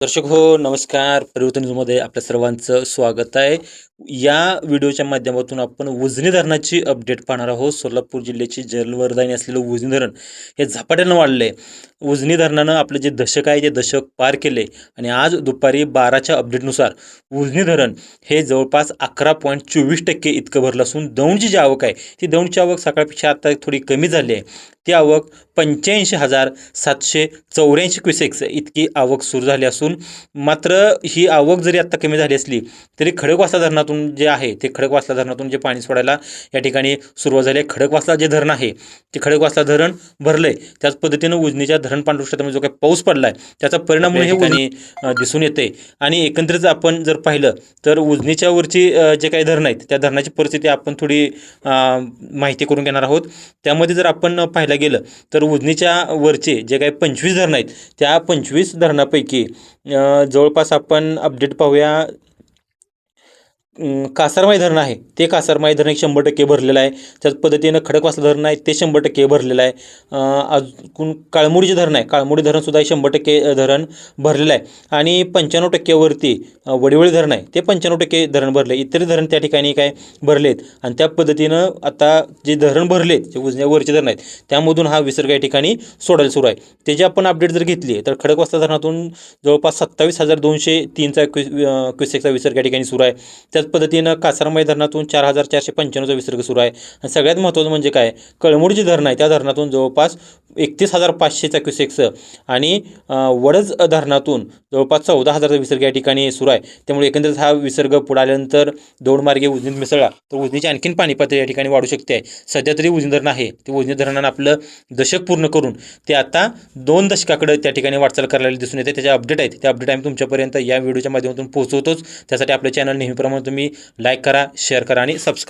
दर्शक हो नमस्कार. परिवर्तन न्यूजमध्ये आपल्या सर्वांचं स्वागत आहे. या व्हिडिओच्या माध्यमातून आपण उजनी धरणाची अपडेट पाहणार आहोत. सोलापूर जिल्ह्याची जलवरदायिनी असलेलं उजनी धरण हे झपाट्यानं वाढले. उजनी धरणानं आपलं जे दशक आहे ते दशक पार केले आणि आज दुपारी 12च्या अपडेटनुसार उजनी धरण हे जवळपास 11.24% इतकं भरलं असून दौंडची जी आवक आहे ती दौंडची आवक सकाळपेक्षा आता थोडी कमी झाली आहे. ती आवक 85,784 क्युसेक्स इतकी आवक सुरू झाली असून मात्र ही आवक जरी आत्ता कमी झाली असली तरी खडकवासला धरणातून जे आहे ते खडकवासला धरणातून जे पाणी सोडायला या ठिकाणी सुरुवात झाली आहे. खडकवासला जे धरण आहे ते खडकवासला धरण भरलंय. त्याच पद्धतीनं उजनीच्या धरण पांडुरक्षेत्रामध्ये जो काही पाऊस पडला आहे त्याचा परिणाम म्हणून हे ठिकाणी दिसून येते. आणि एकंदरीत आपण जर पाहिलं तर उजनीच्या वरची जे काही धरणं आहेत त्या धरणाची परिस्थिती आपण थोडी माहिती करून घेणार आहोत. त्यामध्ये जर आपण पाहायला गेलं तर उजनीच्या वरचे जे काही 25 धरणं आहेत त्या 25 धरणापैकी जवळपास आपण अपडेट पाहूया. कासारमाई धरण आहे ते कासारमाई धरण 100% भरलेलं आहे. त्याच पद्धतीनं खडकवासला धरण आहे ते 100% भरलेलं आहे. अजून काळमुडी जे धरण आहे काळमुडी धरणसुद्धा 100% धरण भरलेलं आहे. आणि 95% वरती वडिवळी धरण आहे ते 95% धरण भरले. इतर धरण त्या ठिकाणी काय भरलेत आणि त्या पद्धतीनं आता जे धरण भरलेत जे उजन्यावरचे धरण आहेत त्यामधून हा विसर्ग या ठिकाणी सोडायला सुरू आहे. त्याची आपण अपडेट जर घेतली तर खडकवासला धरणातून जवळपास 27,203चा क्युसेकचा विसर्ग या ठिकाणी सुरू आहे. त्याच पद्धतीनं कासारमाई धरणातून 4,495चा विसर्ग सुरू आहे. आणि सगळ्यात महत्त्वाचं म्हणजे काय कळमुडी जी धरण आहे त्या धरणातून जवळपास 31,500चा क्युसेक्स आणि वडज धरणातून जवळपास 14,000चा विसर्ग या ठिकाणी सुरू आहे. त्यामुळे एकंदरीत हा विसर्ग पुढे आल्यानंतर दौंडमार्गे उजनीत मिसळला तर उजनीची आणखीन पाणी पातळी या ठिकाणी वाढू शकते आहे. सध्या तरी उजनी धरण आहे ते उजनी धरणानं आपलं दशक पूर्ण करून ते आता 2 दशकाकडे त्या ठिकाणी वाटचाल करायला दिसून येते. त्याचे अपडेट आहेत ते अपडेट आम्ही तुमच्यापर्यंत या व्हिडिओच्या माध्यमातून पोहोचवतोच. त्यासाठी आपलं चॅनल नेहमीप्रमाणे तुम्ही लाईक करा, शेअर करा आणि सबस्क्राईब